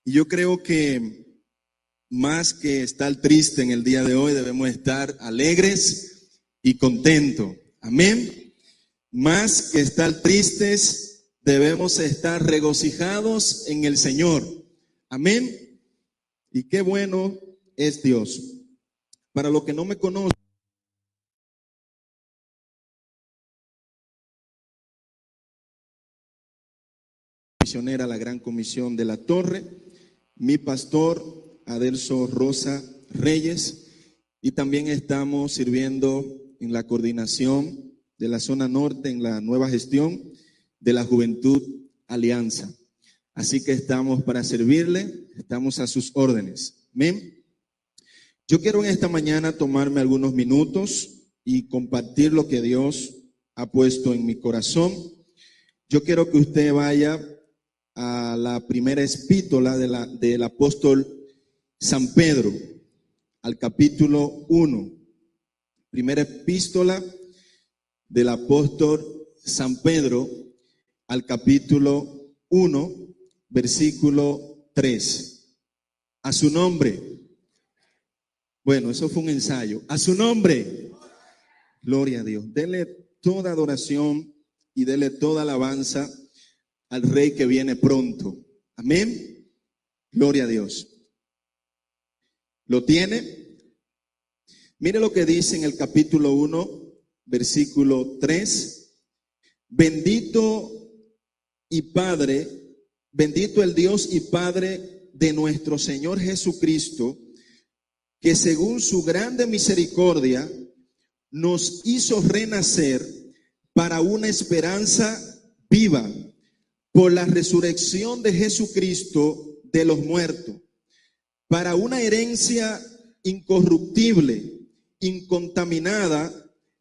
Y yo creo que más que estar triste en el día de hoy, debemos estar alegres y contentos. Amén. Más que estar tristes, debemos estar regocijados en el Señor. Amén. Y qué bueno es Dios. Para los que no me conocen, misionera, la Gran Comisión de la Torre, mi pastor Adelso Rosa Reyes, y también estamos sirviendo en la coordinación de la zona norte en la nueva gestión de la Juventud Alianza. Así que estamos para servirle, estamos a sus órdenes. Amén. Yo quiero en esta mañana tomarme algunos minutos y compartir lo que Dios ha puesto en mi corazón. Yo quiero que usted vaya a la primera epístola del apóstol San Pedro, al capítulo 1. Primera epístola del apóstol San Pedro, al capítulo 1, versículo 3. A su nombre. Bueno, eso fue un ensayo. A su nombre. Gloria a Dios. Dele toda adoración y dele toda alabanza al Rey que viene pronto. Amén. Gloria a Dios. ¿Lo tiene? Mire lo que dice en el capítulo 1, versículo 3. Bendito el Dios y Padre de nuestro Señor Jesucristo, que según su grande misericordia nos hizo renacer para una esperanza viva por la resurrección de Jesucristo de los muertos, para una herencia incorruptible, incontaminada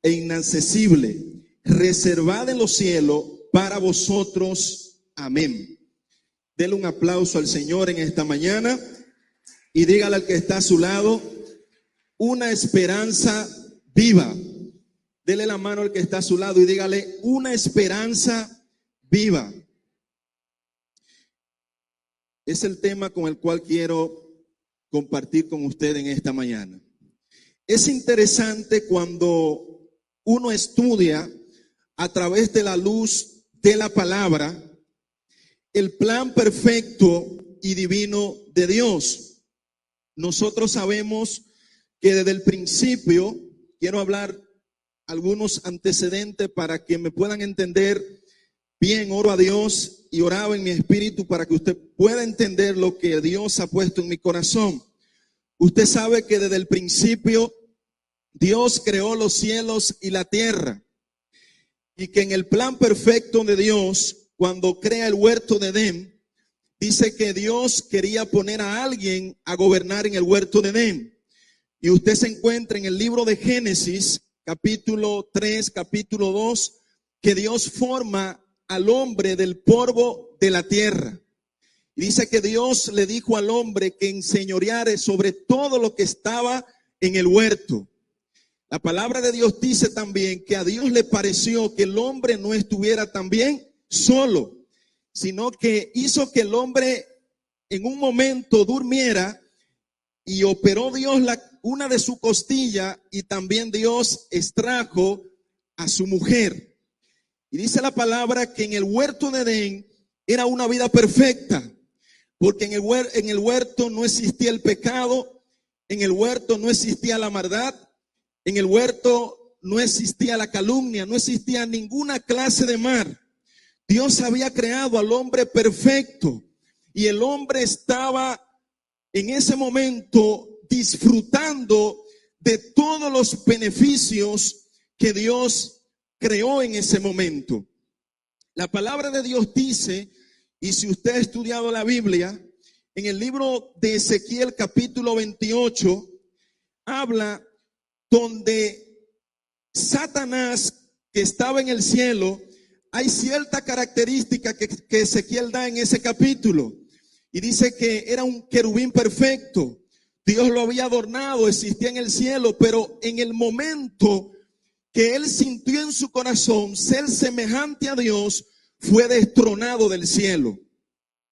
e inaccesible, reservada en los cielos para vosotros. Amén. Denle un aplauso al Señor en esta mañana y dígale al que está a su lado, una esperanza viva. Dele la mano al que está a su lado y dígale, una esperanza viva. Es el tema con el cual quiero compartir con usted en esta mañana. Es interesante cuando uno estudia a través de la luz de la palabra el plan perfecto y divino de Dios. Nosotros sabemos que desde el principio, quiero hablar algunos antecedentes para que me puedan entender bien. Oro a Dios y oraba en mi espíritu para que usted pueda entender lo que Dios ha puesto en mi corazón. Usted sabe que desde el principio Dios creó los cielos y la tierra, y que en el plan perfecto de Dios, cuando crea el huerto de Edén, dice que Dios quería poner a alguien a gobernar en el huerto de Edén. Y usted se encuentra en el libro de Génesis, capítulo 3, capítulo 2, que Dios forma al hombre del polvo de la tierra. Y dice que Dios le dijo al hombre que enseñoreara sobre todo lo que estaba en el huerto. La palabra de Dios dice también que a Dios le pareció que el hombre no estuviera también solo, sino que hizo que el hombre en un momento durmiera y operó Dios una de sus costillas y también Dios extrajo a su mujer. Y dice la palabra que en el huerto de Edén era una vida perfecta, porque en el huerto no existía el pecado, en el huerto no existía la maldad, en el huerto no existía la calumnia, no existía ninguna clase de mal. Dios había creado al hombre perfecto y el hombre estaba en ese momento disfrutando de todos los beneficios que Dios creó en ese momento. La palabra de Dios dice, y si usted ha estudiado la Biblia, en el libro de Ezequiel capítulo 28, habla donde Satanás, que estaba en el cielo, hay cierta característica que Ezequiel da en ese capítulo. Y dice que era un querubín perfecto. Dios lo había adornado, existía en el cielo, pero en el momento que él sintió en su corazón ser semejante a Dios, fue destronado del cielo.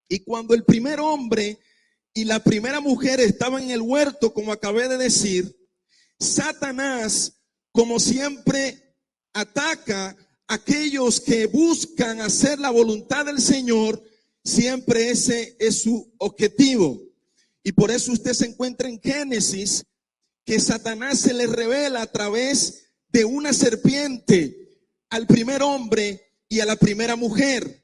Y cuando el primer hombre y la primera mujer estaban en el huerto, como acabé de decir, Satanás, como siempre, ataca a aquellos que buscan hacer la voluntad del Señor. Siempre ese es su objetivo. Y por eso usted se encuentra en Génesis que Satanás se le revela a través de una serpiente al primer hombre y a la primera mujer.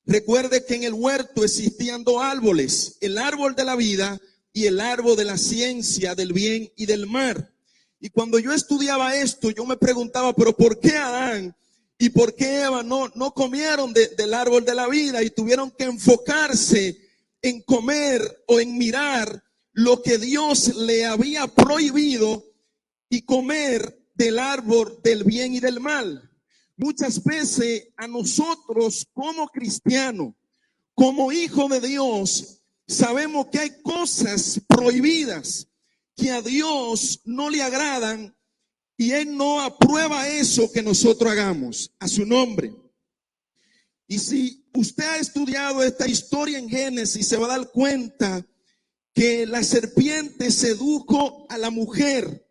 Recuerde que en el huerto existían dos árboles, el árbol de la vida y el árbol de la ciencia del bien y del mal. Y cuando yo estudiaba esto, yo me preguntaba, pero ¿por qué Adán y por qué Eva no comieron del árbol de la vida y tuvieron que enfocarse en comer o en mirar lo que Dios le había prohibido y comer del árbol del bien y del mal? Muchas veces a nosotros como cristianos, como hijos de Dios, sabemos que hay cosas prohibidas que a Dios no le agradan y Él no aprueba eso que nosotros hagamos a su nombre. Y si usted ha estudiado esta historia en Génesis, se va a dar cuenta que la serpiente sedujo a la mujer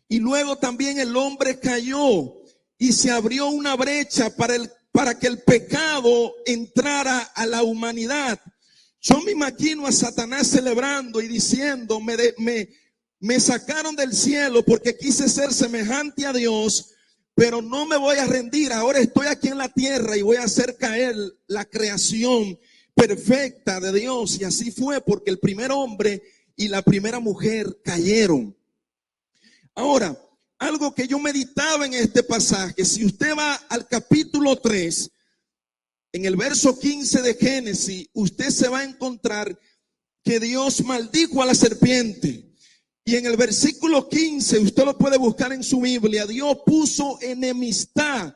y luego también el hombre cayó y se abrió una brecha para que el pecado entrara a la humanidad. Yo me imagino a Satanás celebrando y diciendo, me sacaron del cielo porque quise ser semejante a Dios, pero no me voy a rendir. Ahora estoy aquí en la tierra y voy a hacer caer la creación perfecta de Dios. Y así fue, porque el primer hombre y la primera mujer cayeron. Ahora, algo que yo meditaba en este pasaje, si usted va al capítulo 3, en el verso 15 de Génesis, usted se va a encontrar que Dios maldijo a la serpiente. Y en el versículo 15, usted lo puede buscar en su Biblia, Dios puso enemistad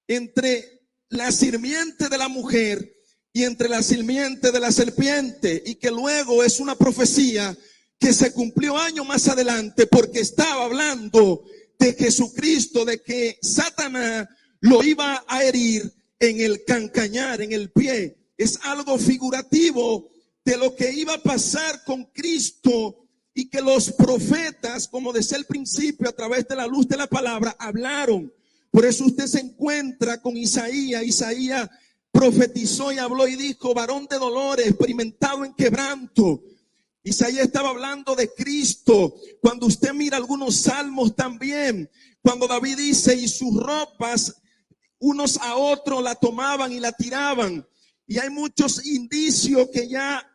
entre la sirviente de la mujer y entre la sirviente de la serpiente, y que luego es una profecía que se cumplió años más adelante, porque estaba hablando de Jesucristo, de que Satanás lo iba a herir en el cancañar, en el pie. Es algo figurativo de lo que iba a pasar con Cristo y que los profetas, como desde el principio, a través de la luz de la palabra, hablaron. Por eso usted se encuentra con Isaías. Isaías profetizó y habló y dijo: varón de dolores, experimentado en quebranto. Isaías estaba hablando de Cristo. Cuando usted mira algunos salmos también, cuando David dice: y sus ropas unos a otros la tomaban y la tiraban. Y hay muchos indicios que ya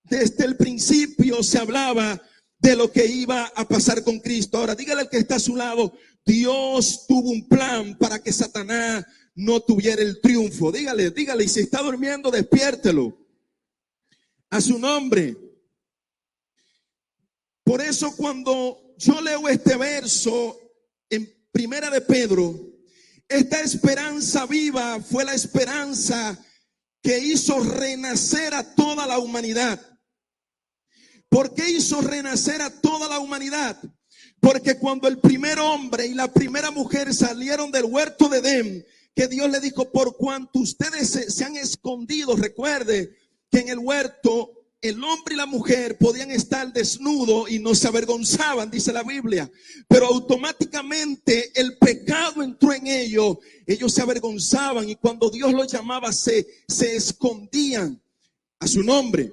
desde el principio se hablaba de lo que iba a pasar con Cristo. Ahora dígale al que está a su lado: Dios tuvo un plan para que Satanás no tuviera el triunfo. Dígale, y si está durmiendo, despiértelo a su nombre. Por eso cuando yo leo este verso en Primera de Pedro, esta esperanza viva fue la esperanza que hizo renacer a toda la humanidad. ¿Por qué hizo renacer a toda la humanidad? Porque cuando el primer hombre y la primera mujer salieron del huerto de Edén, que Dios le dijo: por cuanto ustedes se han escondido. Recuerde que en el huerto el hombre y la mujer podían estar desnudos y no se avergonzaban, dice la Biblia. Pero automáticamente el pecado entró en ellos. Ellos se avergonzaban y cuando Dios los llamaba se escondían a su nombre.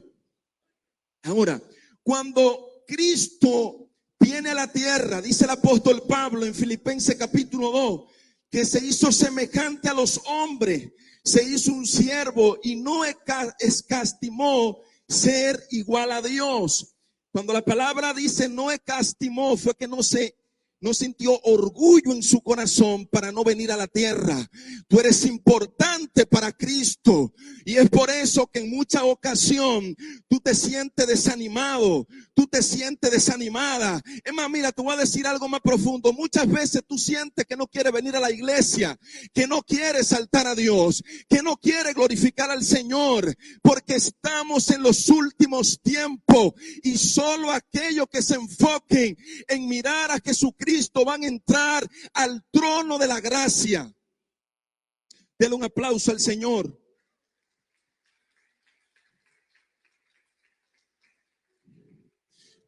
Ahora, cuando Cristo viene a la tierra, dice el apóstol Pablo en Filipenses capítulo 2, que se hizo semejante a los hombres, se hizo un siervo y no escatimó ser igual a Dios. Cuando la palabra dice no escatimó, fue que no sintió orgullo en su corazón para no venir a la tierra. Tú eres importante para Cristo y es por eso que en mucha ocasión tú te sientes desanimado, tú te sientes desanimada. Es más, mira, te voy a decir algo más profundo. Muchas veces tú sientes que no quieres venir a la iglesia, que no quieres exaltar a Dios, que no quieres glorificar al Señor, porque estamos en los últimos tiempos y solo aquellos que se enfoquen en mirar a Jesucristo van a entrar al trono de la gracia. Denle un aplauso al Señor.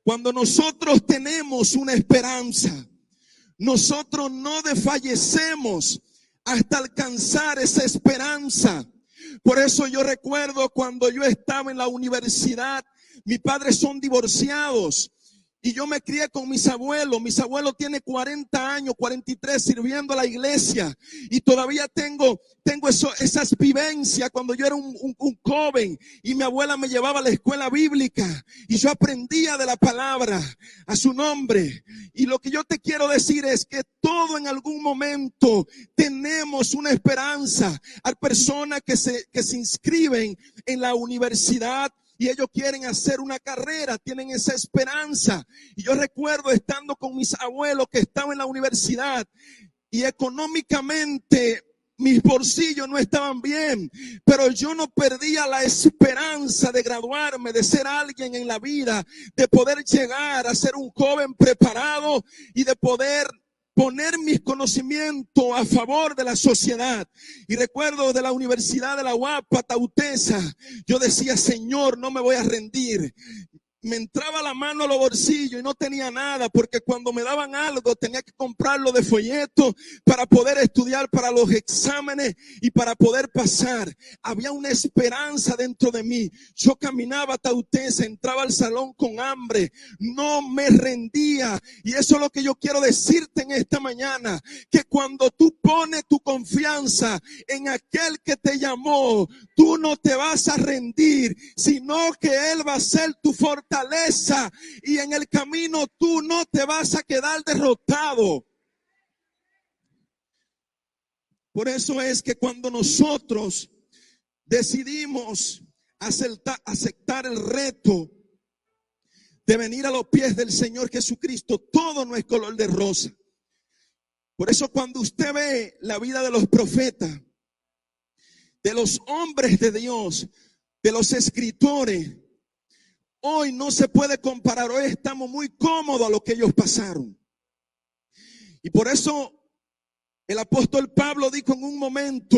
Cuando nosotros tenemos una esperanza, nosotros no desfallecemos hasta alcanzar esa esperanza. Por eso yo recuerdo cuando yo estaba en la universidad, mis padres son divorciados y yo me crié con mis abuelos. Mis abuelos tienen 40 años, 43 sirviendo a la iglesia y todavía tengo esas vivencias cuando yo era un joven y mi abuela me llevaba a la escuela bíblica y yo aprendía de la palabra a su nombre. Y lo que yo te quiero decir es que todo en algún momento tenemos una esperanza. Hay personas que se inscriben en la universidad y ellos quieren hacer una carrera, tienen esa esperanza. Y yo recuerdo estando con mis abuelos que estaban en la universidad y económicamente mis bolsillos no estaban bien, pero yo no perdía la esperanza de graduarme, de ser alguien en la vida, de poder llegar a ser un joven preparado y de poder poner mis conocimientos a favor de la sociedad. Y recuerdo de la Universidad de la UAPA, Tautesa, yo decía, Señor, no me voy a rendir. Me entraba la mano a los bolsillos y no tenía nada, porque cuando me daban algo tenía que comprarlo de folleto para poder estudiar para los exámenes y para poder pasar. Había una esperanza dentro de mí. Yo caminaba a Tautesa, entraba al salón con hambre, no me rendía. Y eso es lo que yo quiero decirte en esta mañana, que cuando tú pones tu confianza en aquel que te llamó, tú no te vas a rendir, sino que Él va a ser tu fortaleza. Y en el camino tú no te vas a quedar derrotado. Por eso es que cuando nosotros decidimos aceptar el reto de venir a los pies del Señor Jesucristo, todo no es color de rosa. Por eso cuando usted ve la vida de los profetas, de los hombres de Dios, de los escritores, hoy no se puede comparar. Hoy estamos muy cómodos a lo que ellos pasaron. Y por eso el apóstol Pablo dijo en un momento,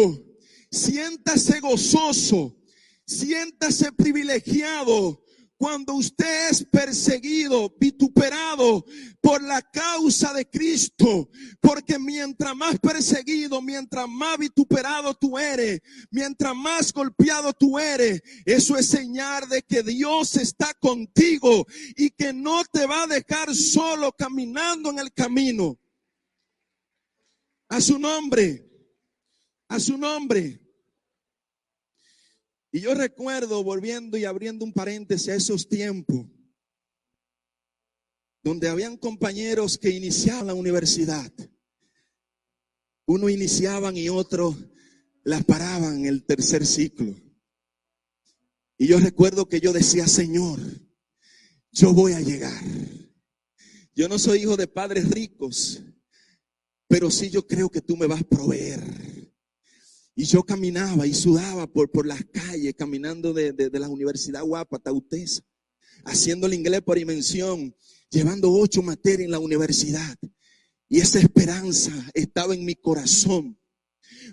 siéntase gozoso, siéntase privilegiado cuando usted es perseguido, vituperado por la causa de Cristo, porque mientras más perseguido, mientras más vituperado tú eres, mientras más golpeado tú eres, eso es señal de que Dios está contigo y que no te va a dejar solo caminando en el camino. A su nombre, a su nombre. Y yo recuerdo, volviendo y abriendo un paréntesis a esos tiempos, donde habían compañeros que iniciaban la universidad. Uno iniciaban y otros las paraban en el tercer ciclo. Y yo recuerdo que yo decía, Señor, yo voy a llegar. Yo no soy hijo de padres ricos, pero sí yo creo que tú me vas a proveer. Y yo caminaba y sudaba por las calles, caminando de la Universidad UAPA, Tautesa, haciendo el inglés por inmersión, llevando 8 materias en la universidad. Y esa esperanza estaba en mi corazón.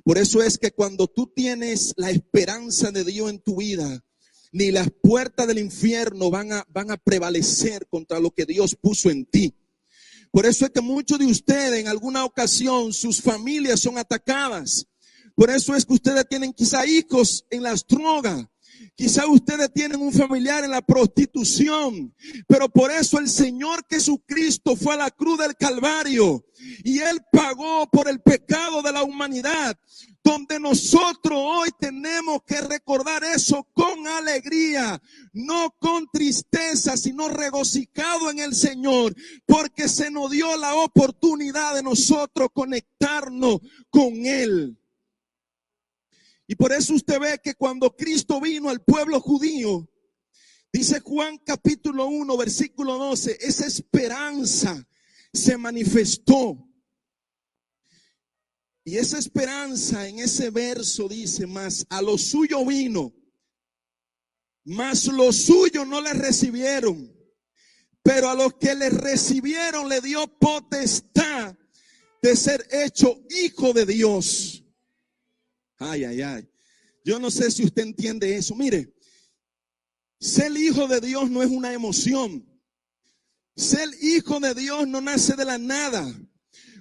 Por eso es que cuando tú tienes la esperanza de Dios en tu vida, ni las puertas del infierno van a prevalecer contra lo que Dios puso en ti. Por eso es que muchos de ustedes en alguna ocasión sus familias son atacadas. Por eso es que ustedes tienen quizá hijos en las drogas. Quizá ustedes tienen un familiar en la prostitución, pero por eso el Señor Jesucristo fue a la cruz del Calvario y Él pagó por el pecado de la humanidad, donde nosotros hoy tenemos que recordar eso con alegría, no con tristeza, sino regocijado en el Señor, porque se nos dio la oportunidad de nosotros conectarnos con Él. Y por eso usted ve que cuando Cristo vino al pueblo judío, dice Juan capítulo 1, versículo 12, esa esperanza se manifestó. Y esa esperanza en ese verso dice, mas a lo suyo vino, mas los suyos no le recibieron, pero a los que le recibieron le dio potestad de ser hecho hijo de Dios. Ay, ay, ay. Yo no sé si usted entiende eso. Mire, ser hijo de Dios no es una emoción. Ser hijo de Dios no nace de la nada.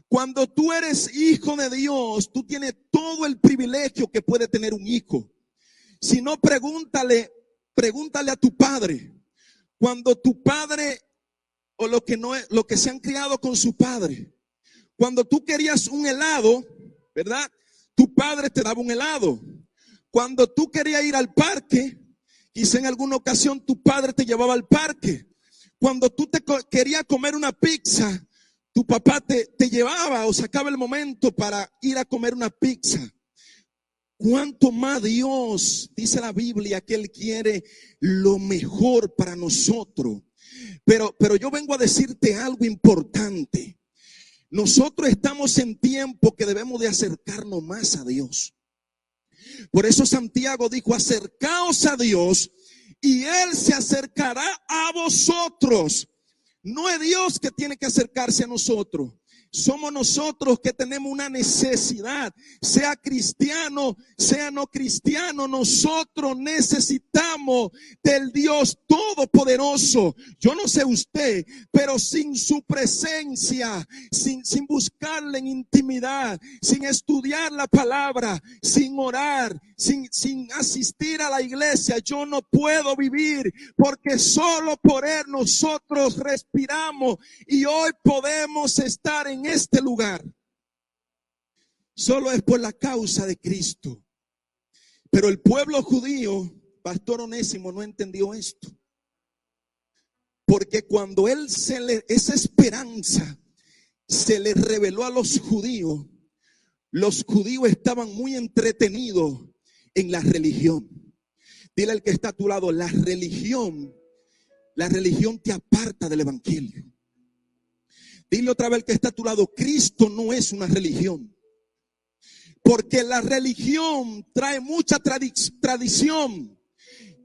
Cuando tú eres hijo de Dios, tú tienes todo el privilegio que puede tener un hijo. Si no, pregúntale a tu padre. Cuando tu padre o lo que se han criado con su padre, cuando tú querías un helado, ¿verdad? Tu padre te daba un helado. Cuando tú querías ir al parque, quizá en alguna ocasión tu padre te llevaba al parque. Cuando tú querías comer una pizza, tu papá te llevaba o sacaba el momento para ir a comer una pizza. ¿Cuánto más Dios, dice la Biblia, que Él quiere lo mejor para nosotros? Pero yo vengo a decirte algo importante. Nosotros estamos en tiempo que debemos de acercarnos más a Dios. Por eso Santiago dijo, acercaos a Dios y Él se acercará a vosotros. No es Dios que tiene que acercarse a nosotros. Somos nosotros que tenemos una necesidad, sea cristiano, sea no cristiano, nosotros necesitamos del Dios Todopoderoso. Yo no sé usted, pero sin su presencia, sin buscarle en intimidad, sin estudiar la palabra, sin orar, sin asistir a la iglesia, yo no puedo vivir, porque solo por Él nosotros respiramos y hoy podemos estar en este lugar. Solo es por la causa de Cristo. Pero el pueblo judío, Pastor Onésimo, no entendió esto. Porque cuando esa esperanza se le reveló a los judíos estaban muy entretenidos en la religión. Dile al que está a tu lado, la religión te aparta del evangelio. Dile otra vez al que está a tu lado, Cristo no es una religión. Porque la religión trae mucha tradición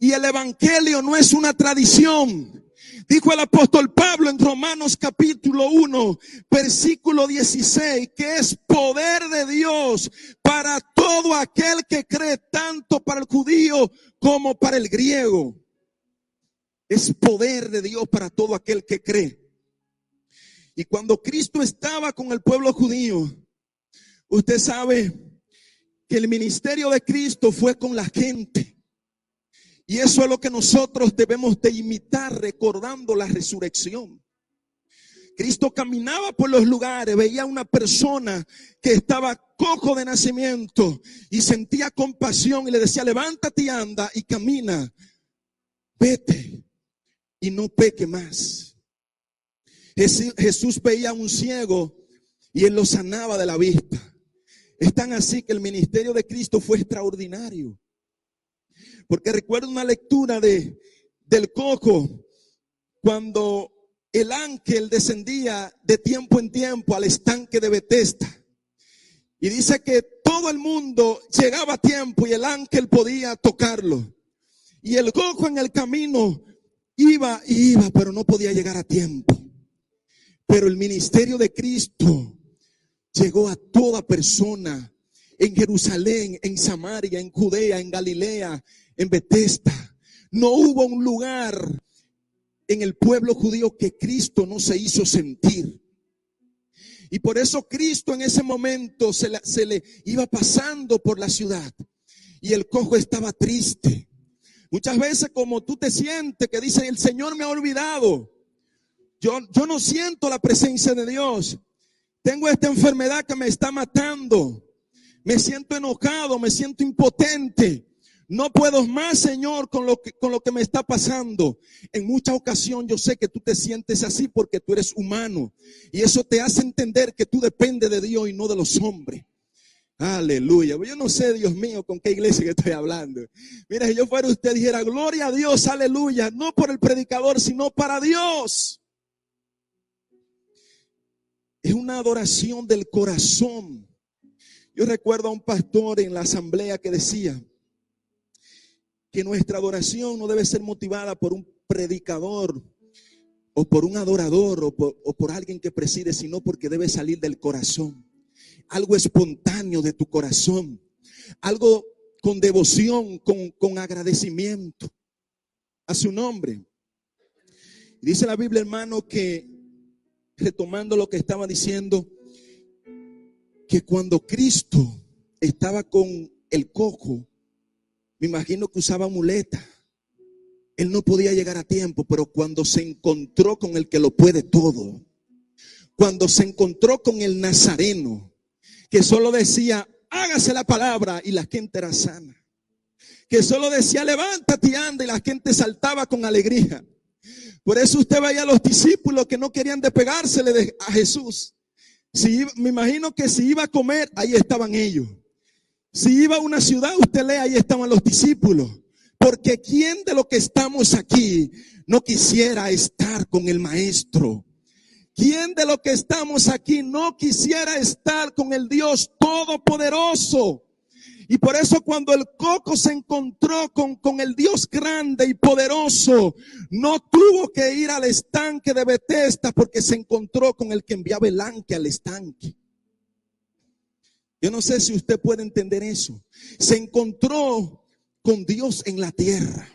y el evangelio no es una tradición. Dijo el apóstol Pablo en Romanos capítulo 1, versículo 16, que es poder de Dios para todo aquel que cree, tanto para el judío como para el griego. Es poder de Dios para todo aquel que cree. Y cuando Cristo estaba con el pueblo judío, usted sabe que el ministerio de Cristo fue con la gente. Y eso es lo que nosotros debemos de imitar, recordando la resurrección. Cristo caminaba por los lugares, veía a una persona que estaba cojo de nacimiento y sentía compasión y le decía, levántate y anda y camina, vete y no peque más. Jesús veía a un ciego y Él lo sanaba de la vista. Es tan así que el ministerio de Cristo fue extraordinario. Porque recuerdo una lectura del cojo, cuando el ángel descendía de tiempo en tiempo al estanque de Betesda. Y dice que todo el mundo llegaba a tiempo y el ángel podía tocarlo. Y el cojo en el camino iba, pero no podía llegar a tiempo. Pero el ministerio de Cristo llegó a toda persona en Jerusalén, en Samaria, en Judea, en Galilea, en Betesda. No hubo un lugar en el pueblo judío que Cristo no se hizo sentir. Y por eso Cristo en ese momento se le iba pasando por la ciudad y el cojo estaba triste. Muchas veces como tú te sientes que dice el Señor me ha olvidado. Yo no siento la presencia de Dios. Tengo esta enfermedad que me está matando. Me siento enojado, me siento impotente. No puedo más, Señor, con lo que me está pasando. En muchas ocasiones yo sé que tú te sientes así porque tú eres humano. Y eso te hace entender que tú dependes de Dios y no de los hombres. Aleluya. Yo no sé, Dios mío, con qué iglesia que estoy hablando. Mira, si yo fuera usted, dijera, gloria a Dios, aleluya. No por el predicador, sino para Dios. Es una adoración del corazón. Yo recuerdo a un pastor en la asamblea que decía que nuestra adoración no debe ser motivada por un predicador o por un adorador o por alguien que preside, sino porque debe salir del corazón. Algo espontáneo de tu corazón, algo con devoción, con agradecimiento a su nombre. Dice la Biblia, hermano, que retomando lo que estaba diciendo, que cuando Cristo estaba con el cojo, me imagino que usaba muleta. Él no podía llegar a tiempo, pero cuando se encontró con el que lo puede todo, cuando se encontró con el Nazareno, que solo decía, hágase la palabra, y la gente era sana. Que solo decía, levántate y anda, y la gente saltaba con alegría. Por eso usted veía a los discípulos que no querían despegársele a Jesús. Me imagino que si iba a comer, ahí estaban ellos. Si iba a una ciudad, usted lee, ahí estaban los discípulos. Porque ¿quién de los que estamos aquí no quisiera estar con el Maestro? ¿Quién de los que estamos aquí no quisiera estar con el Dios Todopoderoso? Y por eso cuando el coco se encontró con el Dios grande y poderoso, no tuvo que ir al estanque de Betesda, porque se encontró con el que enviaba el ancla al estanque. Yo no sé si usted puede entender eso. Se encontró con Dios en la tierra.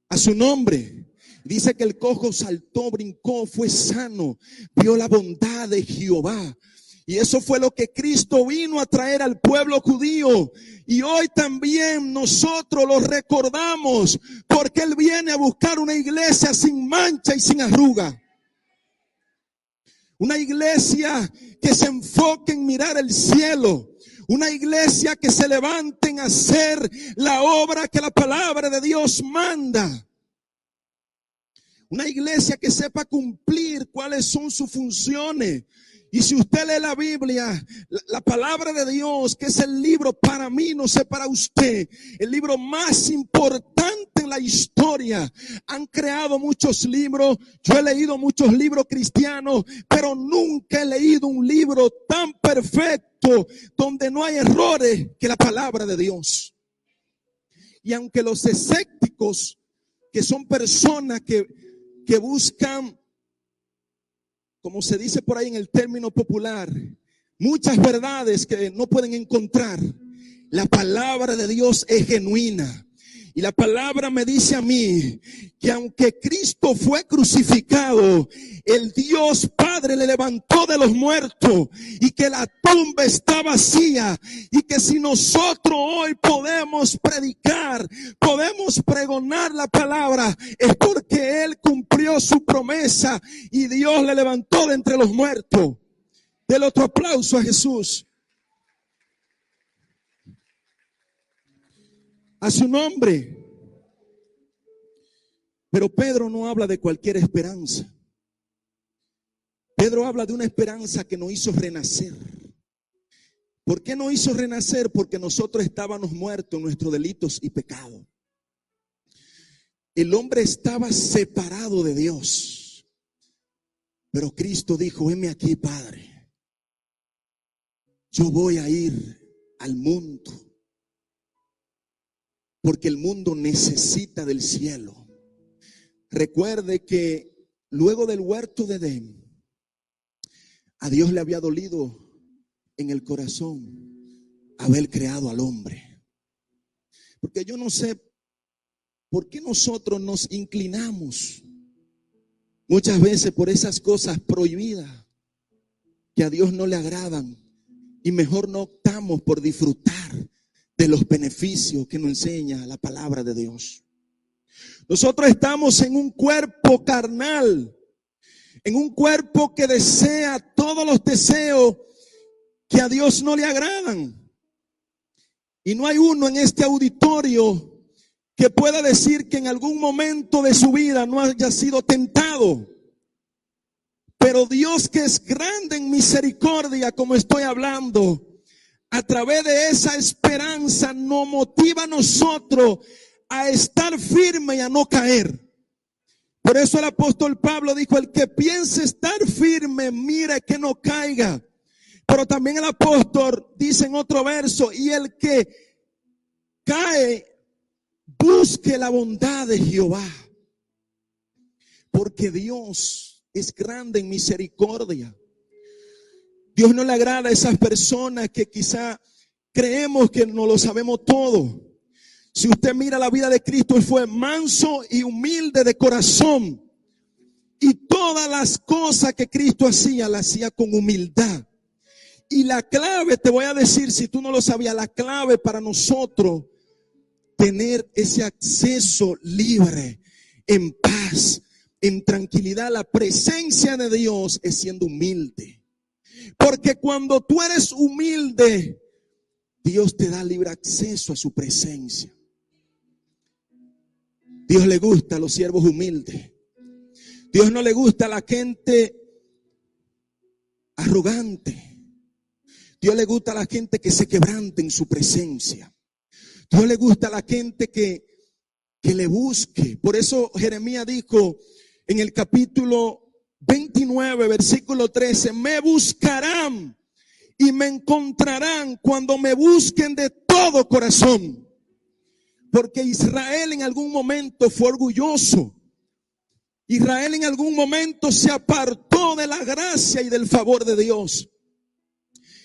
A su nombre. Dice que el cojo saltó, brincó, fue sano, vio la bondad de Jehová. Y eso fue lo que Cristo vino a traer al pueblo judío. Y hoy también nosotros lo recordamos, porque Él viene a buscar una iglesia sin mancha y sin arruga. Una iglesia que se enfoque en mirar el cielo. Una iglesia que se levante en hacer la obra que la palabra de Dios manda. Una iglesia que sepa cumplir cuáles son sus funciones. Y si usted lee la Biblia, la palabra de Dios, que es el libro para mí, no sé para usted, el libro más importante en la historia. Han creado muchos libros, yo he leído muchos libros cristianos, pero nunca he leído un libro tan perfecto, donde no hay errores, que la palabra de Dios. Y aunque los escépticos, que son personas que buscan, como se dice por ahí en el término popular, muchas verdades que no pueden encontrar, la palabra de Dios es genuina. Y la palabra me dice a mí que aunque Cristo fue crucificado, el Dios Padre le levantó de los muertos y que la tumba está vacía, y que si nosotros hoy podemos predicar, podemos pregonar la palabra, es porque Él cumplió su promesa y Dios le levantó de entre los muertos. Del otro aplauso a Jesús. A su nombre. Pero Pedro no habla de cualquier esperanza. Pedro habla de una esperanza que nos hizo renacer. ¿Por qué nos hizo renacer? Porque nosotros estábamos muertos en nuestros delitos y pecados. El hombre estaba separado de Dios. Pero Cristo dijo, heme aquí, Padre. Yo voy a ir al mundo. Porque el mundo necesita del cielo. Recuerde que luego del huerto de Edén, a Dios le había dolido en el corazón haber creado al hombre. Porque yo no sé por qué nosotros nos inclinamos muchas veces por esas cosas prohibidas que a Dios no le agradan, y mejor no optamos por disfrutar de los beneficios que nos enseña la palabra de Dios. Nosotros estamos en un cuerpo carnal, en un cuerpo que desea todos los deseos que a Dios no le agradan. Y no hay uno en este auditorio que pueda decir que en algún momento de su vida no haya sido tentado. Pero Dios, que es grande en misericordia, como estoy hablando, a través de esa esperanza nos motiva a nosotros a estar firme y a no caer. Por eso el apóstol Pablo dijo, el que piense estar firme, mire que no caiga. Pero también el apóstol dice en otro verso, y el que cae, busque la bondad de Jehová. Porque Dios es grande en misericordia. Dios no le agrada a esas personas que quizá creemos que no lo sabemos todo. Si usted mira la vida de Cristo, Él fue manso y humilde de corazón. Y todas las cosas que Cristo hacía, las hacía con humildad. Y la clave, te voy a decir, si tú no lo sabías, la clave para nosotros tener ese acceso libre, en paz, en tranquilidad, la presencia de Dios es siendo humilde. Porque cuando tú eres humilde, Dios te da libre acceso a su presencia. Dios le gusta a los siervos humildes. Dios no le gusta a la gente arrogante. Dios le gusta a la gente que se quebrante en su presencia. Dios le gusta a la gente que le busque. Por eso Jeremías dijo en el capítulo 29, versículo 13, me buscarán y me encontrarán cuando me busquen de todo corazón. Porque Israel en algún momento fue orgulloso. Israel en algún momento se apartó de la gracia y del favor de Dios.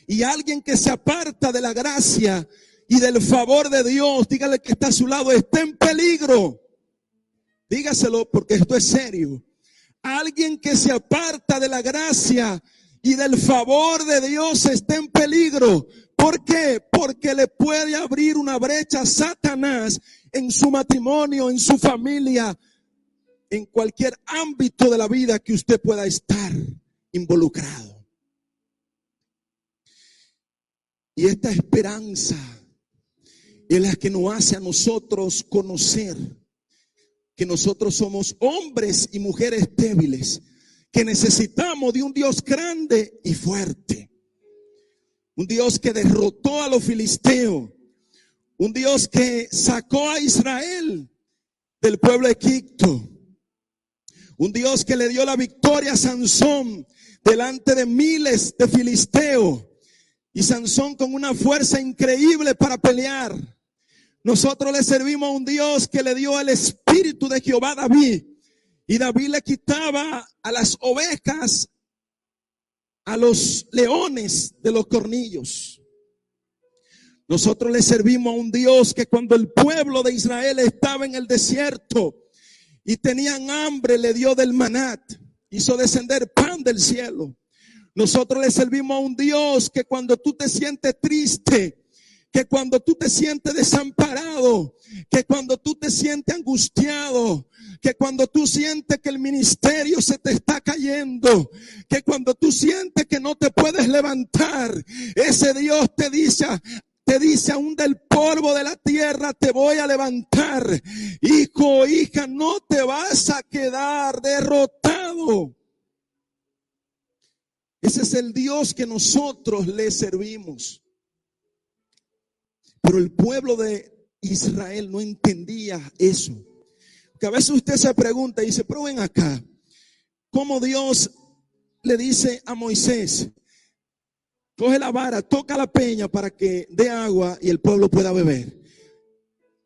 Y alguien que se aparta de la gracia y del favor de Dios, dígale que está a su lado, está en peligro. Dígaselo porque esto es serio. Alguien que se aparta de la gracia y del favor de Dios está en peligro. ¿Por qué? Porque le puede abrir una brecha a Satanás en su matrimonio, en su familia, en cualquier ámbito de la vida que usted pueda estar involucrado. Y esta esperanza es la que nos hace a nosotros conocer que nosotros somos hombres y mujeres débiles, que necesitamos de un Dios grande y fuerte. Un Dios que derrotó a los filisteos. Un Dios que sacó a Israel del pueblo de Egipto. Un Dios que le dio la victoria a Sansón delante de miles de filisteos. Y Sansón con una fuerza increíble para pelear. Nosotros le servimos a un Dios que le dio el espíritu de Jehová a David. Y David le quitaba a las ovejas, a los leones de los cornillos. Nosotros le servimos a un Dios que cuando el pueblo de Israel estaba en el desierto y tenían hambre, le dio del maná, hizo descender pan del cielo. Nosotros le servimos a un Dios que cuando tú te sientes triste, que cuando tú te sientes desamparado, que cuando tú te sientes angustiado, que cuando tú sientes que el ministerio se te está cayendo, que cuando tú sientes que no te puedes levantar, ese Dios te dice aún del polvo de la tierra te voy a levantar. Hijo, hija, no te vas a quedar derrotado. Ese es el Dios que nosotros le servimos. Pero el pueblo de Israel no entendía eso. Que a veces usted se pregunta y dice, pero ven acá, ¿cómo Dios le dice a Moisés, coge la vara, toca la peña para que dé agua y el pueblo pueda beber?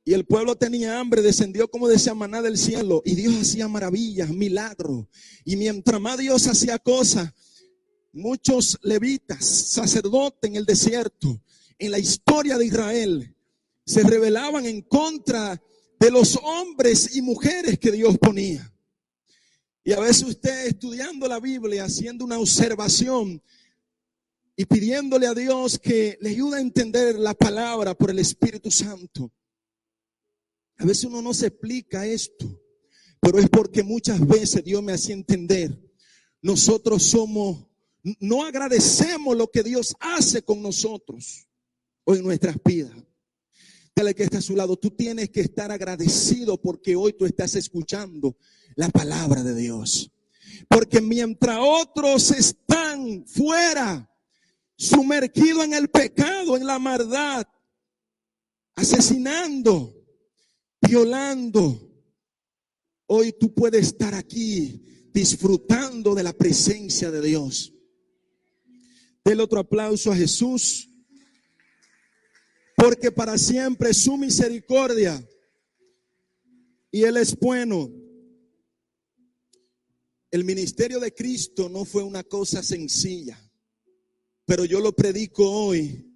Y el pueblo tenía hambre, descendió como decía maná del cielo y Dios hacía maravillas, milagros. Y mientras más Dios hacía cosas, muchos levitas, sacerdotes en el desierto, en la historia de Israel, se rebelaban en contra de los hombres y mujeres que Dios ponía. Y a veces usted estudiando la Biblia, haciendo una observación y pidiéndole a Dios que le ayude a entender la palabra por el Espíritu Santo. A veces uno no se explica esto, pero es porque muchas veces Dios me hacía entender. Nosotros no agradecemos lo que Dios hace con nosotros o en nuestras vidas. Dale que está a su lado, tú tienes que estar agradecido porque hoy tú estás escuchando la palabra de Dios. Porque mientras otros están fuera, sumergidos en el pecado, en la maldad, asesinando, violando, hoy tú puedes estar aquí disfrutando de la presencia de Dios. Dele otro aplauso a Jesús. Porque para siempre es su misericordia y Él es bueno. El ministerio de Cristo no fue una cosa sencilla, pero yo lo predico hoy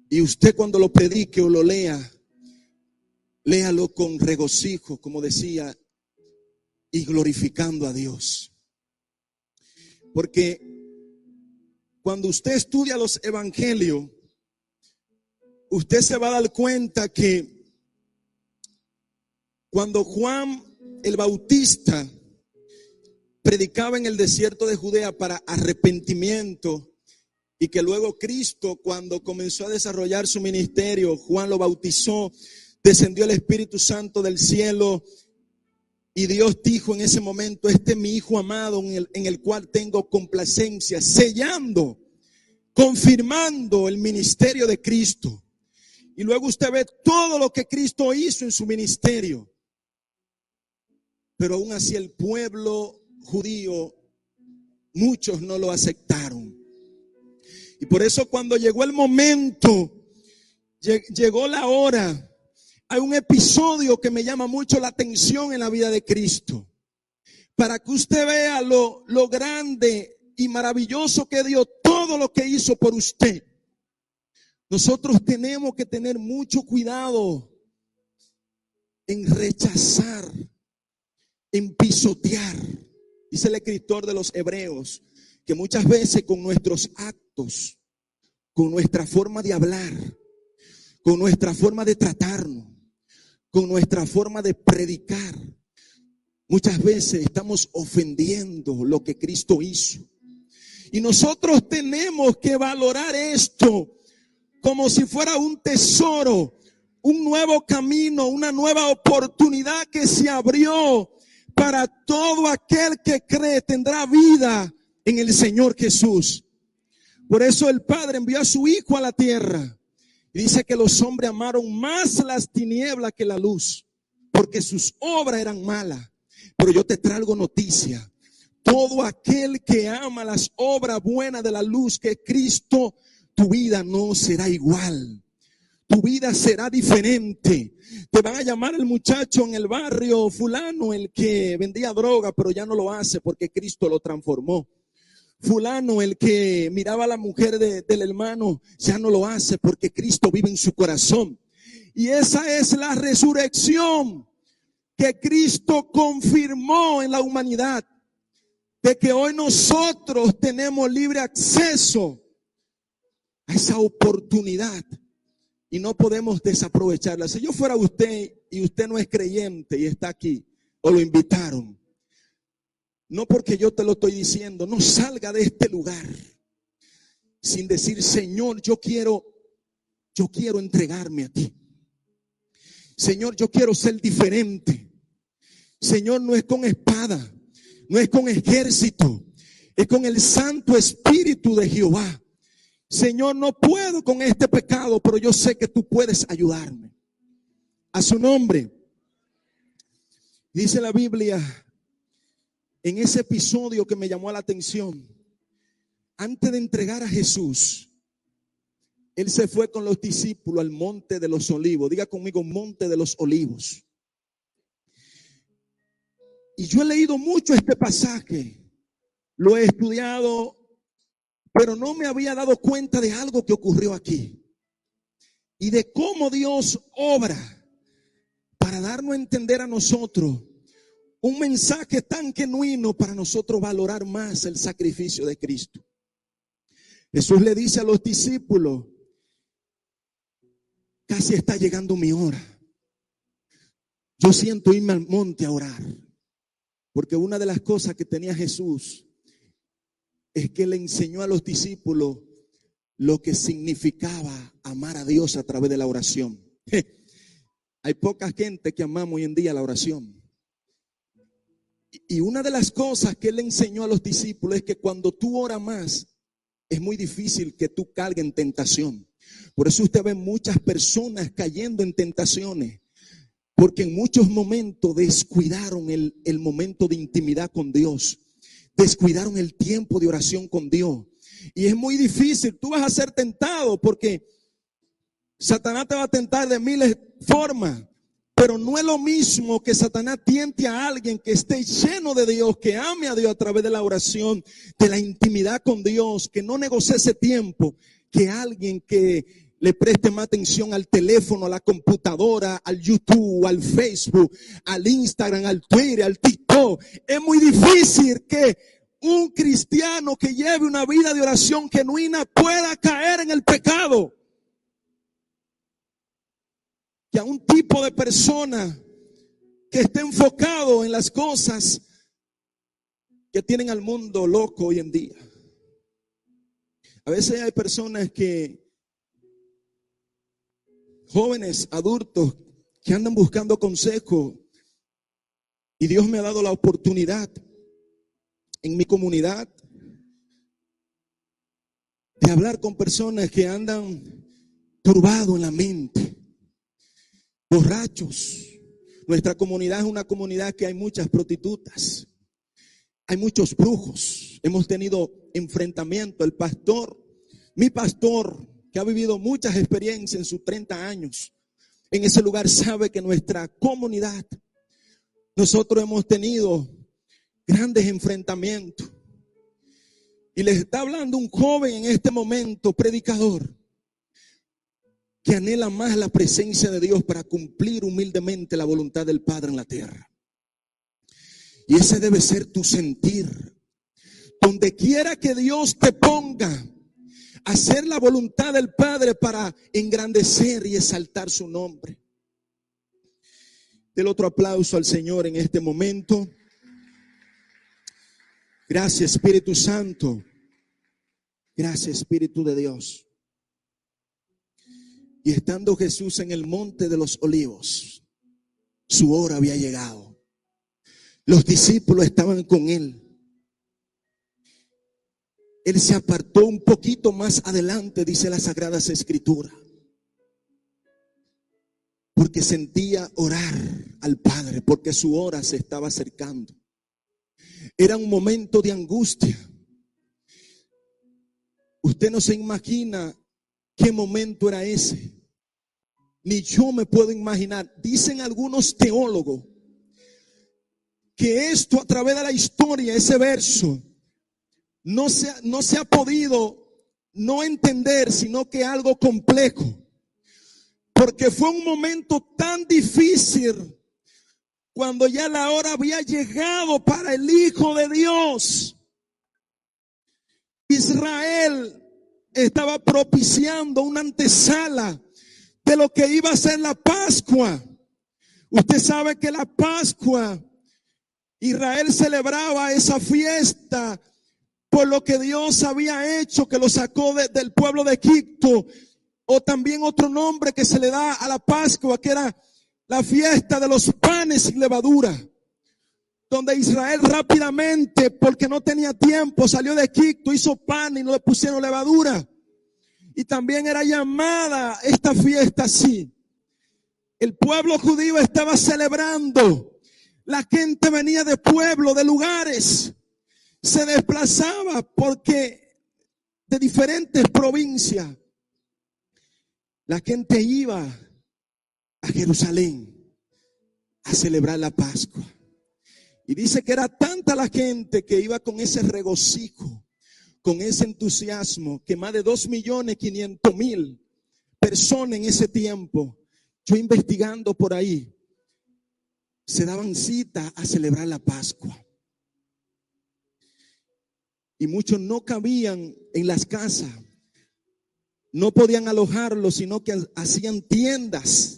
y usted cuando lo predique o lo lea, léalo con regocijo, como decía y glorificando a Dios. Porque cuando usted estudia los evangelios, usted se va a dar cuenta que cuando Juan el Bautista predicaba en el desierto de Judea para arrepentimiento, y que luego Cristo, cuando comenzó a desarrollar su ministerio, Juan lo bautizó, descendió el Espíritu Santo del cielo, y Dios dijo en ese momento: este es mi Hijo amado en el cual tengo complacencia, sellando, confirmando el ministerio de Cristo. Y luego usted ve todo lo que Cristo hizo en su ministerio. Pero aún así el pueblo judío, muchos no lo aceptaron. Y por eso cuando llegó el momento, llegó la hora, hay un episodio que me llama mucho la atención en la vida de Cristo. Para que usted vea lo grande y maravilloso que Dios, todo lo que hizo por usted. Nosotros tenemos que tener mucho cuidado en rechazar, en pisotear. Dice el escritor de los Hebreos que muchas veces con nuestros actos, con nuestra forma de hablar, con nuestra forma de tratarnos, con nuestra forma de predicar, muchas veces estamos ofendiendo lo que Cristo hizo. Y nosotros tenemos que valorar esto como si fuera un tesoro, un nuevo camino, una nueva oportunidad que se abrió para todo aquel que cree, tendrá vida en el Señor Jesús. Por eso el Padre envió a su Hijo a la tierra. Y dice que los hombres amaron más las tinieblas que la luz, porque sus obras eran malas. Pero yo te traigo noticia. Todo aquel que ama las obras buenas de la luz que es Cristo, tu vida no será igual. Tu vida será diferente. Te van a llamar el muchacho en el barrio fulano, el que vendía droga, pero ya no lo hace porque Cristo lo transformó. Fulano, el que miraba a la mujer del hermano, ya no lo hace porque Cristo vive en su corazón. Y esa es la resurrección que Cristo confirmó en la humanidad. De que hoy nosotros tenemos libre acceso a esa oportunidad y no podemos desaprovecharla. Si yo fuera usted y usted no es creyente y está aquí, o lo invitaron, no porque yo te lo estoy diciendo, no salga de este lugar sin decir: Señor, yo quiero entregarme a ti. Señor, yo quiero ser diferente. Señor, no es con espada, no es con ejército, es con el Santo Espíritu de Jehová. Señor, no puedo con este pecado, pero yo sé que tú puedes ayudarme. A su nombre. Dice la Biblia, en ese episodio que me llamó la atención, antes de entregar a Jesús, Él se fue con los discípulos al monte de los olivos. Diga conmigo, monte de los olivos. Y yo he leído mucho este pasaje, lo he estudiado, pero no me había dado cuenta de algo que ocurrió aquí. Y de cómo Dios obra para darnos a entender a nosotros un mensaje tan genuino para nosotros valorar más el sacrificio de Cristo. Jesús le dice a los discípulos: casi está llegando mi hora. Yo siento irme al monte a orar. Porque una de las cosas que tenía Jesús es que le enseñó a los discípulos lo que significaba amar a Dios a través de la oración. Hay poca gente que amamos hoy en día la oración. Y una de las cosas que Él le enseñó a los discípulos es que cuando tú oras más, es muy difícil que tú cargues en tentación. Por eso usted ve muchas personas cayendo en tentaciones, porque en muchos momentos descuidaron el momento de intimidad con Dios. Descuidaron el tiempo de oración con Dios. Y es muy difícil, tú vas a ser tentado porque Satanás te va a tentar de miles de formas. Pero no es lo mismo que Satanás tiente a alguien que esté lleno de Dios, que ame a Dios a través de la oración, de la intimidad con Dios, que no negocie ese tiempo, que alguien que le preste más atención al teléfono, a la computadora, al YouTube, al Facebook, al Instagram, al Twitter, al TikTok. pecó. Es muy difícil que un cristiano que lleve una vida de oración genuina pueda caer en el pecado. Que a un tipo de persona que esté enfocado en las cosas que tienen al mundo loco hoy en día. A veces hay personas jóvenes, adultos, que andan buscando consejo, y Dios me ha dado la oportunidad en mi comunidad de hablar con personas que andan turbados en la mente, borrachos. Nuestra comunidad es una comunidad que hay muchas prostitutas, hay muchos brujos. Hemos tenido enfrentamiento. Mi pastor, que ha vivido muchas experiencias en sus 30 años en ese lugar, sabe que nuestra comunidad, nosotros hemos tenido grandes enfrentamientos. Y les está hablando un joven en este momento, predicador, que anhela más la presencia de Dios para cumplir humildemente la voluntad del Padre en la tierra. Y ese debe ser tu sentir. Donde quiera que Dios te ponga, hacer la voluntad del Padre para engrandecer y exaltar su nombre. Del otro aplauso al Señor en este momento. Gracias, Espíritu Santo. Gracias, Espíritu de Dios. Y estando Jesús en el monte de los olivos, su hora había llegado. Los discípulos estaban con él. Él se apartó un poquito más adelante, dice las Sagradas Escrituras, porque sentía orar al Padre, porque su hora se estaba acercando. Era un momento de angustia. Usted no se imagina qué momento era ese. Ni yo me puedo imaginar. Dicen algunos teólogos que esto, a través de la historia, ese verso, no se ha podido no entender, sino que algo complejo. Porque fue un momento tan difícil cuando ya la hora había llegado para el Hijo de Dios. Israel estaba propiciando una antesala de lo que iba a ser la Pascua. Usted sabe que la Pascua, Israel celebraba esa fiesta por lo que Dios había hecho, que lo sacó del pueblo de Egipto. O también otro nombre que se le da a la Pascua, que era la fiesta de los panes sin levadura, donde Israel rápidamente, porque no tenía tiempo, salió de Egipto, hizo pan y no le pusieron levadura. Y también era llamada esta fiesta así. El pueblo judío estaba celebrando. La gente venía de pueblo, de lugares, se desplazaba porque de diferentes provincias. La gente iba a Jerusalén a celebrar la Pascua. Y dice que era tanta la gente que iba con ese regocijo, con ese entusiasmo, que más de 2.500.000 personas en ese tiempo, yo investigando por ahí, se daban cita a celebrar la Pascua. Y muchos no cabían en las casas, no podían alojarlos, sino que hacían tiendas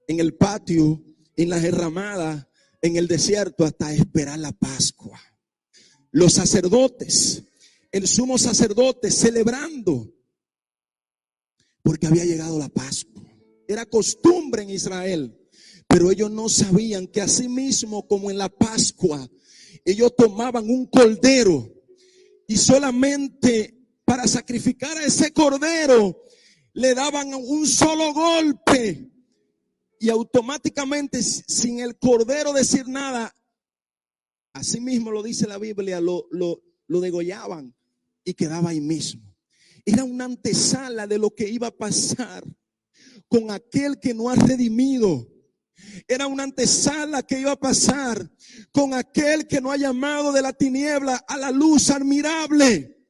en el patio, en las enramadas, en el desierto, hasta esperar la Pascua. Los sacerdotes, el sumo sacerdote celebrando, porque había llegado la Pascua. Era costumbre en Israel, pero ellos no sabían que así mismo como en la Pascua, ellos tomaban un cordero y solamente para sacrificar a ese cordero le daban un solo golpe y automáticamente, sin el cordero decir nada, así mismo lo dice la Biblia, lo degollaban y quedaba ahí mismo. Era una antesala de lo que iba a pasar con aquel que no ha redimido. Era una antesala que iba a pasar con aquel que no ha llamado de la tiniebla a la luz admirable.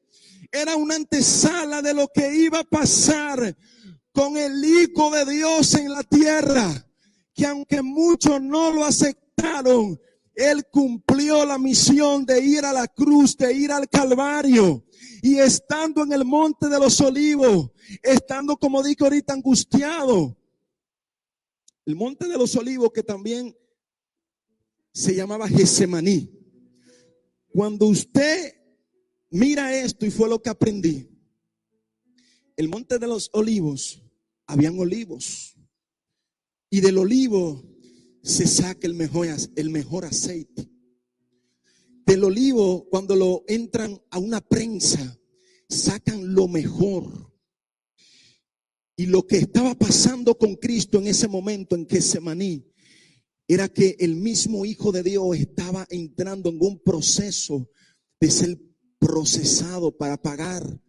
Era una antesala de lo que iba a pasar con el Hijo de Dios en la tierra, que aunque muchos no lo aceptaron, Él cumplió la misión de ir a la cruz, de ir al Calvario. Y estando en el monte de los olivos, estando, como dije ahorita, angustiado. El monte de los olivos, que también se llamaba Getsemaní. Cuando usted mira esto, y fue lo que aprendí, el monte de los olivos, habían olivos. Y del olivo se saca el mejor aceite. Del olivo, cuando lo entran a una prensa, sacan lo mejor. Y lo que estaba pasando con Cristo en ese momento en Getsemaní era que el mismo Hijo de Dios estaba entrando en un proceso de ser procesado para pagar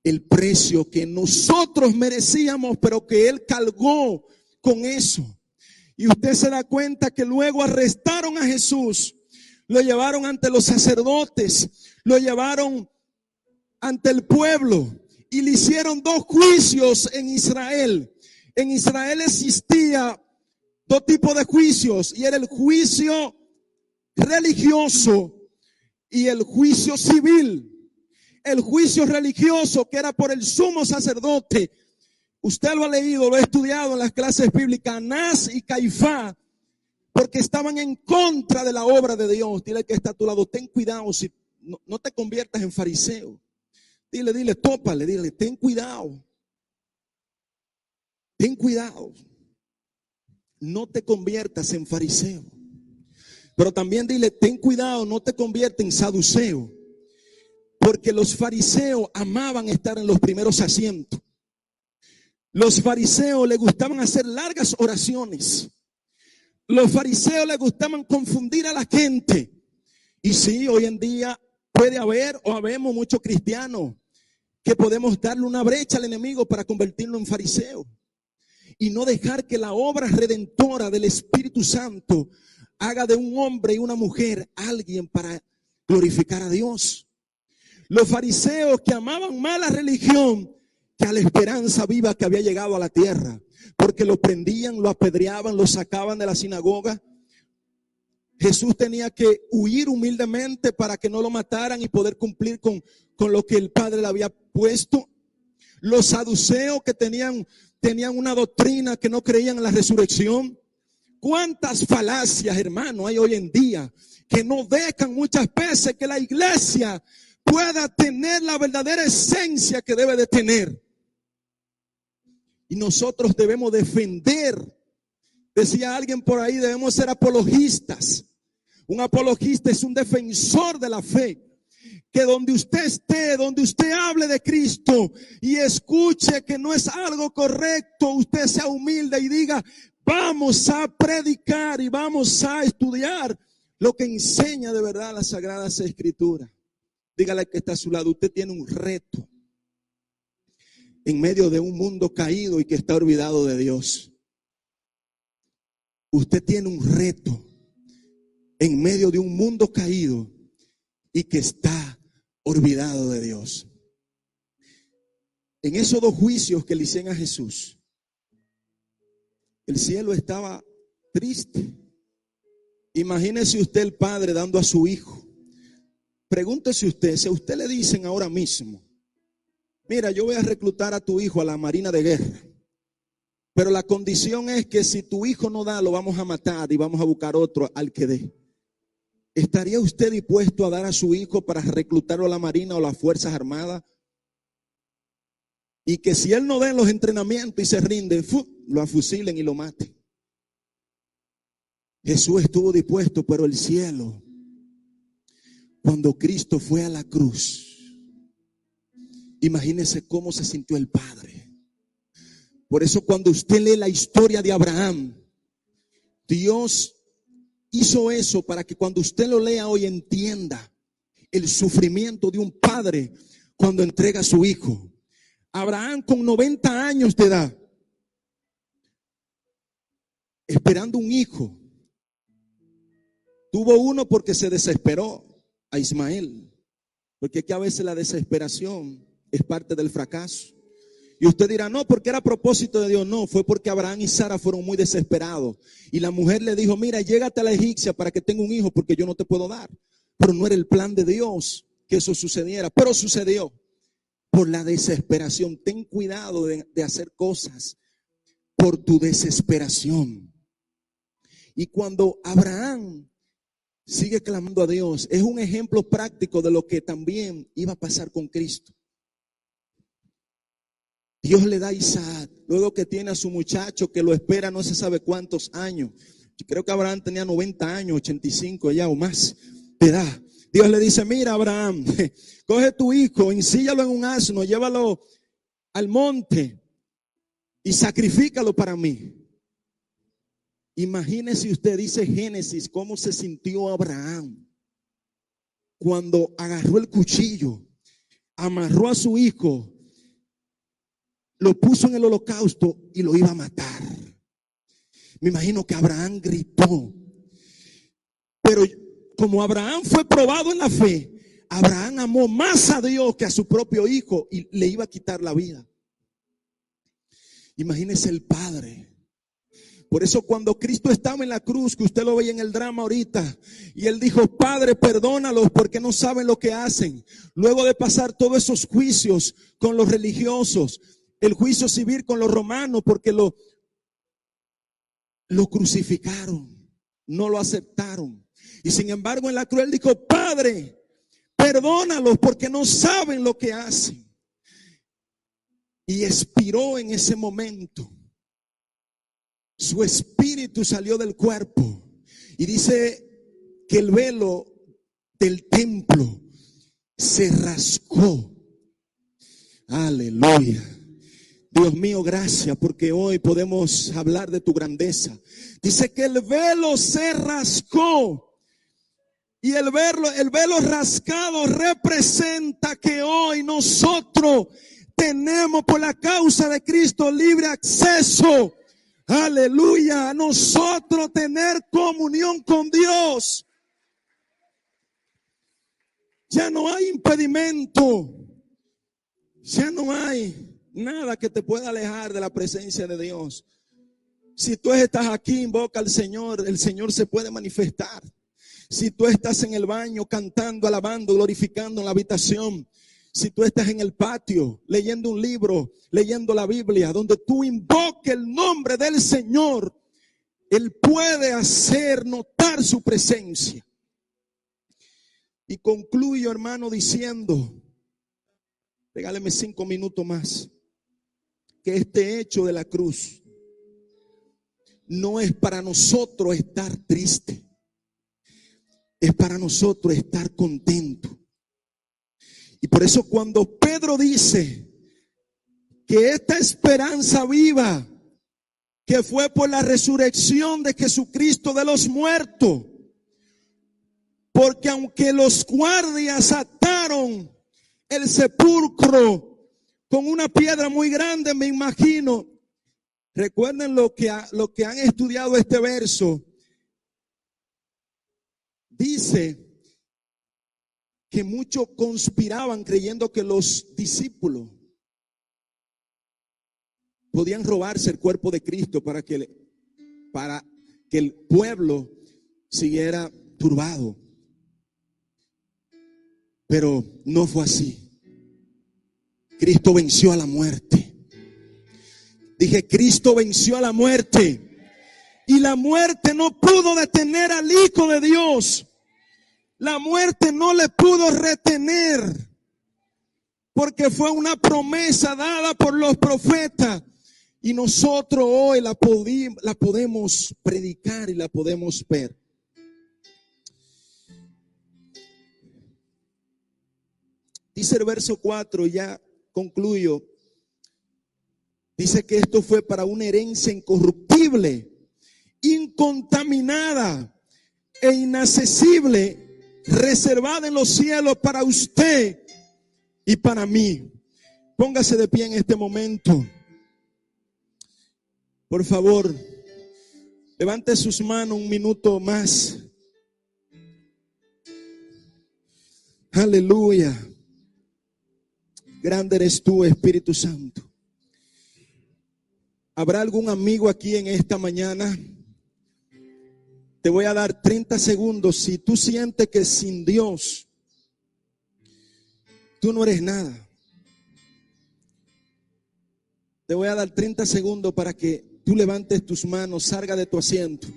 el precio que nosotros merecíamos, pero que Él cargó con eso. Y usted se da cuenta que luego arrestaron a Jesús, lo llevaron ante los sacerdotes, lo llevaron ante el pueblo y le hicieron 2 juicios en Israel. En Israel existía 2 tipos de juicios, y era el juicio religioso y el juicio civil. El juicio religioso, que era por el sumo sacerdote, usted lo ha leído, lo ha estudiado en las clases bíblicas, Anás y Caifás, porque estaban en contra de la obra de Dios. Dile que está a tu lado, ten cuidado, si no te conviertas en fariseo. Dile, tópale, dile, ten cuidado. Ten cuidado. No te conviertas en fariseo. Pero también dile, ten cuidado, no te conviertas en saduceo. Porque los fariseos amaban estar en los primeros asientos. Los fariseos les gustaban hacer largas oraciones. Los fariseos les gustaban confundir a la gente. Y sí, hoy en día puede haber o habemos muchos cristianos que podemos darle una brecha al enemigo para convertirlo en fariseo. Y no dejar que la obra redentora del Espíritu Santo haga de un hombre y una mujer alguien para glorificar a Dios. Los fariseos que amaban más la religión que a la esperanza viva que había llegado a la tierra, porque lo prendían, lo apedreaban, lo sacaban de la sinagoga. Jesús tenía que huir humildemente para que no lo mataran y poder cumplir con lo que el Padre le había puesto. Los saduceos que tenían una doctrina que no creían en la resurrección. ¿Cuántas falacias, hermano, hay hoy en día que no dejan muchas veces que la iglesia pueda tener la verdadera esencia que debe de tener? Y nosotros debemos defender. Decía alguien por ahí, debemos ser apologistas. Un apologista es un defensor de la fe. Que donde usted esté, donde usted hable de Cristo y escuche que no es algo correcto, usted sea humilde y diga, vamos a predicar y vamos a estudiar lo que enseña de verdad las Sagradas Escrituras. Dígale que está a su lado, usted tiene un reto en medio de un mundo caído y que está olvidado de Dios. Usted tiene un reto en medio de un mundo caído y que está olvidado de Dios. En esos 2 juicios que le hicieron a Jesús, el cielo estaba triste. Imagínese usted el padre dando a su hijo. Pregúntese usted, si a usted le dicen ahora mismo, mira, yo voy a reclutar a tu hijo a la Marina de Guerra, pero la condición es que si tu hijo no da, lo vamos a matar y vamos a buscar otro al que dé. ¿Estaría usted dispuesto a dar a su hijo para reclutarlo a la Marina o las Fuerzas Armadas? Y que si él no da en los entrenamientos y se rinde, lo afusilen y lo maten. Jesús estuvo dispuesto, pero el cielo, cuando Cristo fue a la cruz, imagínese cómo se sintió el Padre. Por eso cuando usted lee la historia de Abraham, Dios hizo eso para que cuando usted lo lea hoy entienda el sufrimiento de un padre cuando entrega a su hijo. Abraham con 90 años de edad, esperando un hijo. Tuvo uno porque se desesperó, a Ismael. Porque que a veces la desesperación es parte del fracaso. Y usted dirá, no, porque era a propósito de Dios. No, fue porque Abraham y Sara fueron muy desesperados. Y la mujer le dijo, mira, llégate a la egipcia para que tenga un hijo porque yo no te puedo dar. Pero no era el plan de Dios que eso sucediera. Pero sucedió por la desesperación. Ten cuidado de hacer cosas por tu desesperación. Y cuando Abraham sigue clamando a Dios, es un ejemplo práctico de lo que también iba a pasar con Cristo. Dios le da a Isaac, luego que tiene a su muchacho que lo espera no se sabe cuántos años. Yo creo que Abraham tenía 90 años, 85 ya o más de edad. Dios le dice, mira Abraham, coge tu hijo, ensíllalo en un asno, llévalo al monte y sacrifícalo para mí. Imagínese usted, dice Génesis, cómo se sintió Abraham cuando agarró el cuchillo, amarró a su hijo, lo puso en el holocausto y lo iba a matar. Me imagino que Abraham gritó. Pero como Abraham fue probado en la fe, Abraham amó más a Dios que a su propio hijo y le iba a quitar la vida. Imagínese el padre. Por eso cuando Cristo estaba en la cruz, que usted lo ve en el drama ahorita, y él dijo, Padre, perdónalos porque no saben lo que hacen. Luego de pasar todos esos juicios con los religiosos, el juicio civil con los romanos, porque lo crucificaron, no lo aceptaron. Y sin embargo en la cruz él dijo, Padre, perdónalos porque no saben lo que hacen. Y expiró en ese momento. Su espíritu salió del cuerpo. Y dice que el velo del templo se rasgó. Aleluya. Dios mío, gracias porque hoy podemos hablar de tu grandeza. Dice que el velo se rasgó. Y el velo rasgado representa que hoy nosotros tenemos por la causa de Cristo libre acceso. Aleluya, a nosotros tener comunión con Dios. Ya no hay impedimento. Ya no hay nada que te pueda alejar de la presencia de Dios. Si tú estás aquí, invoca al Señor, el Señor se puede manifestar. Si tú estás en el baño cantando, alabando, glorificando en la habitación. Si tú estás en el patio leyendo un libro, leyendo la Biblia, donde tú invoques el nombre del Señor, Él puede hacer notar su presencia. Y concluyo, hermano, diciendo, regáleme 5 minutos más, que este hecho de la cruz no es para nosotros estar tristes, es para nosotros estar contentos. Y por eso cuando Pedro dice que esta esperanza viva, que fue por la resurrección de Jesucristo de los muertos, porque aunque los guardias ataron el sepulcro con una piedra muy grande, me imagino, recuerden lo que han estudiado este verso, dice que muchos conspiraban creyendo que los discípulos podían robarse el cuerpo de Cristo para que el pueblo siguiera turbado. Pero no fue así. Cristo venció a la muerte. Dije, Cristo venció a la muerte. Y la muerte no pudo detener al Hijo de Dios. La muerte no le pudo retener. Porque fue una promesa dada por los profetas. Y nosotros hoy la podemos predicar y la podemos ver. Dice el verso 4, ya concluyo. Dice que esto fue para una herencia incorruptible, incontaminada e inaccesible, reservada en los cielos para usted y para mí. Póngase de pie en este momento. Por favor, levante sus manos un minuto más. Aleluya. Grande eres tú, Espíritu Santo. ¿Habrá algún amigo aquí en esta mañana? Te voy a dar 30 segundos. Si tú sientes que sin Dios tú no eres nada, te voy a dar 30 segundos para que tú levantes tus manos, salga de tu asiento.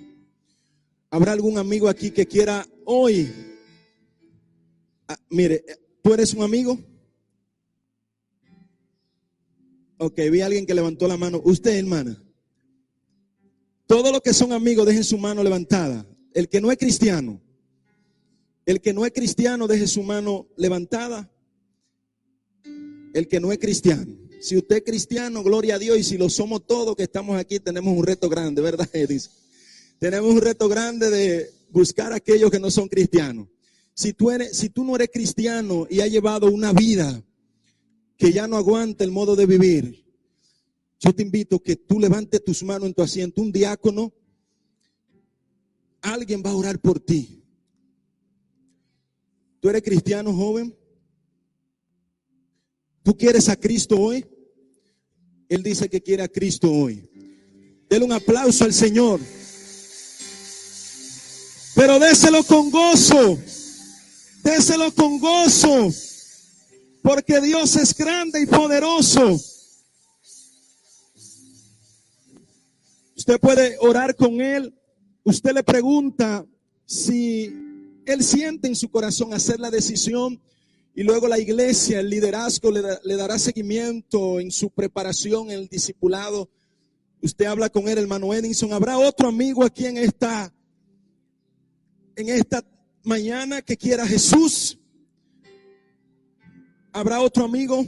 ¿Habrá algún amigo aquí que quiera hoy? Mire, ¿tú eres un amigo? Ok, vi a alguien que levantó la mano. Usted, hermana. Todos los que son amigos, dejen su mano levantada. El que no es cristiano. El que no es cristiano, deje su mano levantada. El que no es cristiano. Si usted es cristiano, gloria a Dios. Y si lo somos todos que estamos aquí, tenemos un reto grande, ¿verdad, Edis? Tenemos un reto grande de buscar a aquellos que no son cristianos. Si tú no eres cristiano y has llevado una vida que ya no aguanta el modo de vivir, yo te invito a que tú levantes tus manos en tu asiento. Un diácono, alguien va a orar por ti. ¿Tú eres cristiano, joven? ¿Tú quieres a Cristo hoy? Él dice que quiere a Cristo hoy. Dele un aplauso al Señor. Pero déselo con gozo. Déselo con gozo. Porque Dios es grande y poderoso. Usted puede orar con Él. Usted le pregunta si Él siente en su corazón hacer la decisión. Y luego la iglesia, el liderazgo le dará seguimiento en su preparación, en el discipulado. Usted habla con él, hermano Edinson. ¿Habrá otro amigo aquí en esta mañana que quiera a Jesús? ¿Habrá otro amigo?